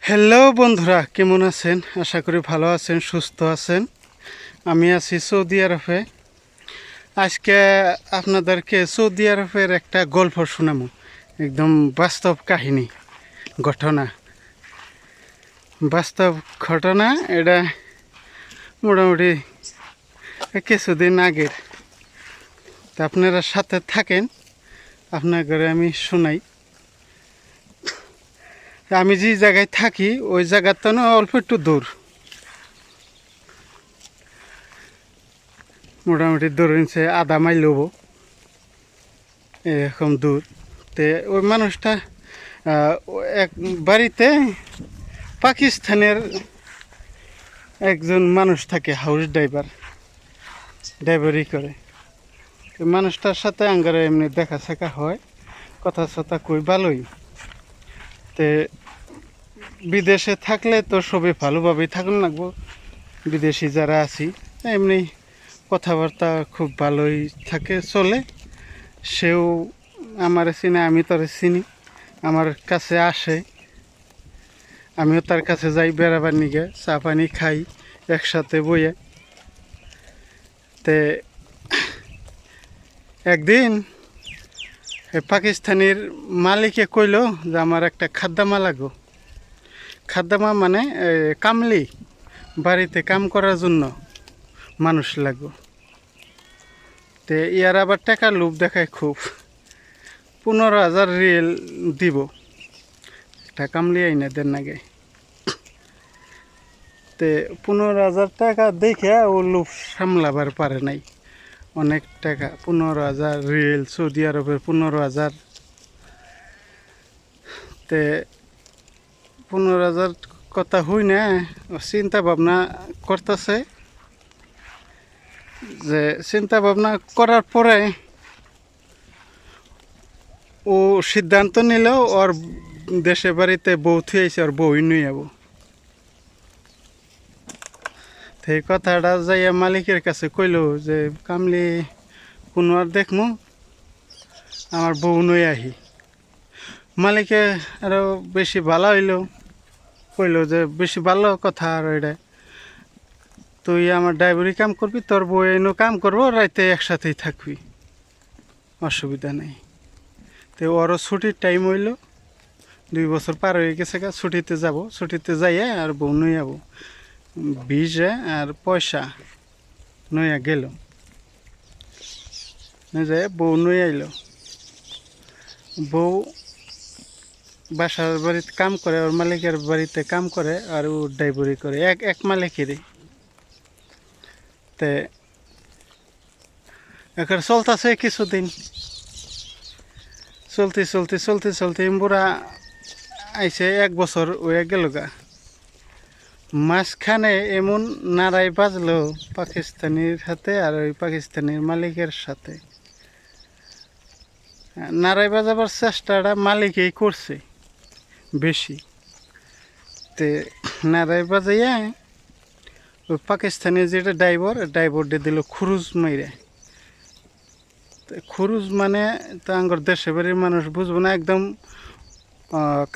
Hello বন্ধুরা, কেমন আছেন? আশা করি ভালো আছেন, সুস্থ আছেন। আমি আছি সৌদি আরবে। আজকে আপনাদেরকে সৌদি আরবের একটা গল্প শোনাবো, একদম বাস্তব কাহিনী, ঘটনা, বাস্তব ঘটনা। এটা মোটামুটি কিছুদিন আগের। তা আপনারা সাথে থাকেন, আপনাদের আমি শোনাই। আমি যে জায়গায় থাকি ওই জায়গার তো না অল্প একটু দূর, মোটামুটি ধরুন সে আধা মাইল হবো, এরকম দূর। তে ওই মানুষটা এক বাড়িতে পাকিস্তানের একজন মানুষ থাকে, হাউস ড্রাইভারি করে। ওই মানুষটার সাথে আঙ্গারে এমনি দেখা শেখা হয়, কথা সথা কই ভালোই। তে বিদেশে থাকলে তো সবই ভালোভাবেই থাকুন লাগবো, বিদেশি যারা আছি এমনি কথাবার্তা খুব ভালোই থাকে, চলে। সেও আমার চিনে, আমি তারে চিনি, আমার কাছে আসে, আমিও তার কাছে যাই বেড়াবার নিগে, চা পানি খাই একসাথে বইয়ে। তে একদিন পাকিস্তানির মালিকে কইল যে আমার একটা খাদ্দামা লাগো। খাদ্দামা মানে কামলি, বাড়িতে কাম করার জন্য মানুষ লাগো। তে ইয়ার আবার টাকার লোভ দেখায় খুব, 15,000 রিয়েল দিব, একটা কামলি আইনা দেন নাগে। তে 15,000 টাকা দেখে ও লোভ সামলাবার পারে নাই। অনেক টাকা, 15,000 রিয়েল, সৌদি আরবের 15,000। তে 15,000 কথা হই না, চিন্তা ভাবনা করতেছে। যে চিন্তা ভাবনা করার পরে ও সিদ্ধান্ত নিল ওর দেশে বাড়িতে বউ থুয়েছে, ওর বউই নিয়ে যাবো। এই কথাটা যাইয়া মালিকের কাছে কইল যে কামলি কোনো আর দেখমু, আমার বউ নই আহি। মালিকে আরো বেশি ভালো হইল, কইল যে বেশি ভালো কথা। আর এটা তুই আমার ড্রাইভারি কাম করবি, তোর বউ এনে কাম করবো, রাইতে একসাথেই থাকবি, অসুবিধা নেই। তো ওরও ছুটির টাইম হইল, 2 বছর পার হয়ে গেছে, ছুটিতে যাব, ছুটিতে যাইয়া আর বউ নই যাবো। ভিসা আর পয়সা নইয়া গেল, যায় বউ নই আইল। বউ বাসার বাড়িতে কাম করে, ওর মালিকের বাড়িতে কাম করে, আর ও ড্রাইভারি করে, এক মালিকেরই। তে এখন চলতেছে কিছুদিন, চলতে এমবুরা আইসে 1 বছর হয়ে গেল গা। মাঝখানে এমন নাড়াই বাজলো পাকিস্তানির হাতে আর ওই পাকিস্তানির মালিকের সাথে। নাড়াই বাজাবার চেষ্টাটা মালিকেই করছে বেশি। তে নাড়াই বাজাইয়া ওই পাকিস্তানের যেটা ড্রাইভারটা দিল খুরুজ মাইরে। খুরুজ মানে তো আঙ্গর দেশে বাড়ির মানুষ বুঝবো না, একদম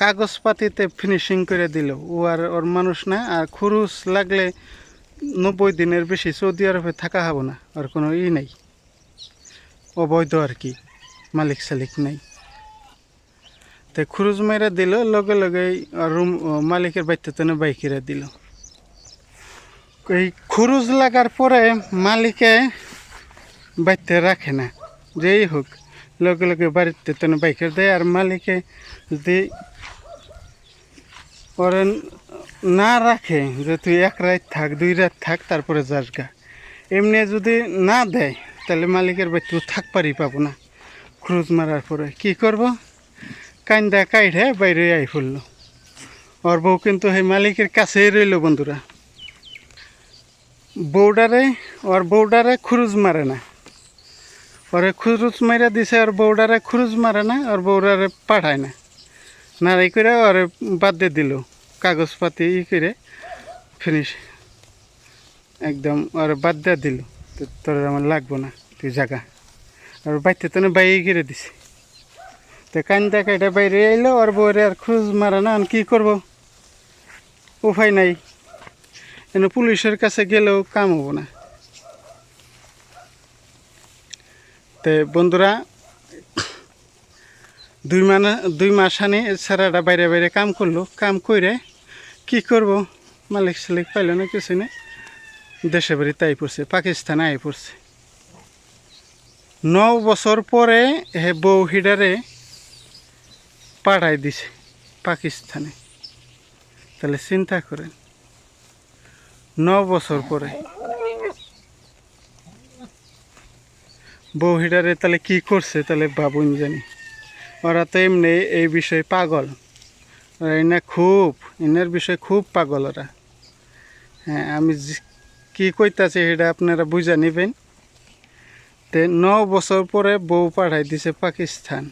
কাগজপাতিতে ফিনিশিং করে দিল। ও আর ওর মানুষ না, আর খুরুজ লাগলে 90 দিনের বেশি সৌদি আরবে থাকা হবো না, আর কোনো নাই, অবৈধ আর কি, মালিক সালিক নাই। তো খুরুজ মেরে দিল, লগে লগে রুম মালিকের বাড়িতে তো বাইকেরা দিল। এই খুরুজ লাগার পরে মালিকে বাড়িতে রাখে না, যেই হোক লগে লগে বাড়িতে তো বাইকের দেয়। আর মালিকে যদি ওরে না রাখে যে তুই 1 রাত থাক, 2 রাত থাক, তারপরে যাস গা, এমনি যদি না দেয় তাহলে মালিকের বাড়িতে থাকবারই পাবো না। খুরুজ মারার পরে কি করব, কান্দা কাইডে বাইরে আই পড়ল। ওর বউ কিন্তু সেই মালিকের কাছেই রইল বন্ধুরা। ওর বউডারে খুরুজ মারে না, ওরে খুরুজ মারা দিছে, ওর বউডারে খুরুজ মারে না, ওর বউডারে পাঠায় না, নাড়াই করে ওরে বাদ দিয়ে দিল, কাগজপাতি করে ফিনিশ একদম ওরে বাদ দিয়ে দিল। তোর আমার লাগবো না, তুই জাগা। আর বাইতে তো বাইরে গিরে দিছে। তো কান্দা কাইটা বাইরে আইলো, ওর বউরে আর খুরুজ মারে না, কি করবো, উপায় নাই, এনে পুলিশের কাছে গেলেও কাম হবো না। তে বন্ধুরা 2 মাস আনে ছেলেটা বাইরে বাইরে কাম করলো, কাম করে কি করব, মালিক সালিক পাইল না, কিছু না, দেশে বাড়ি তাই পড়ছে, পাকিস্তানে আই পড়ছে। 9 বছর পরে হে বউ হিডারে পাঠাই দিছে পাকিস্তানে। তাহলে চিন্তা করেন, 9 বছর পরে বউ হিডারে তাহলে কি করছে, তাহলে বাবুন জানি। ওরা তো এমনি এই বিষয়ে পাগল, ওরা এনার বিষয়ে খুব পাগল ওরা। হ্যাঁ, আমি কি কইতাছি সেটা আপনারা বুঝা নেবেন। তে 9 বছর পরে বউ পাঠাই দিছে পাকিস্তান।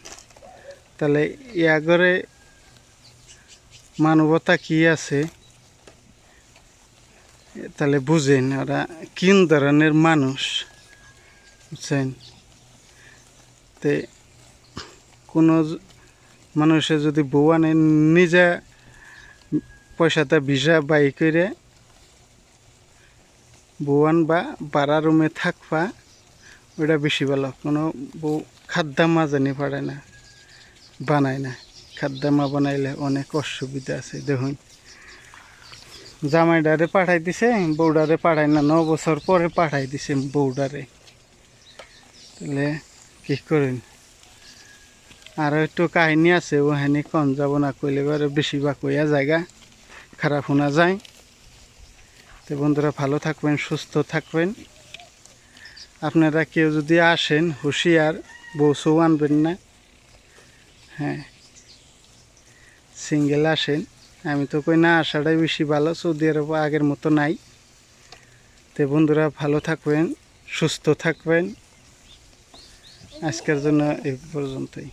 তাহলে ইয়াগরে মানবতা কি আছে, তাহলে বুঝেন ওরা কোন ধরনের মানুষ, বুঝছেন। তে কোনো মানুষে যদি বউ আনে, নিজে পয়সাটা ভিসা বাই করে বউ আনবা, ভাড়া রুমে থাকবা, ওইটা বেশি ভালো। কোনো বউ খাদ্দামা জানি পারে না, বানায় না। খাদ্দামা বানাইলে অনেক অসুবিধা আছে। দেখুন, জামাইডারে পাঠাই দিছে, বউডারে পাঠায় না। 9 বছর পরে পাঠাই দিছে বউডারে। তাহলে কি করেন? আর একটু কাহিনী আছে, ওখানে কম যাব না, কইলে এবারে বেশিরভাগ কইয়া জায়গা খারাপ শোনা যায়। তো বন্ধুরা ভালো থাকবেন, সুস্থ থাকবেন। আপনারা কেউ যদি আসেন, হুঁশিয়ার, বউ সৌ আনবেন না। হ্যাঁ, সিঙ্গেল আসেন। আমি তো কই না আসাটাই বেশি ভালো, সৌদি আরব আগের মতো নাই। তো বন্ধুরা ভালো থাকবেন, সুস্থ থাকবেন। আজকের জন্য এই পর্যন্তই।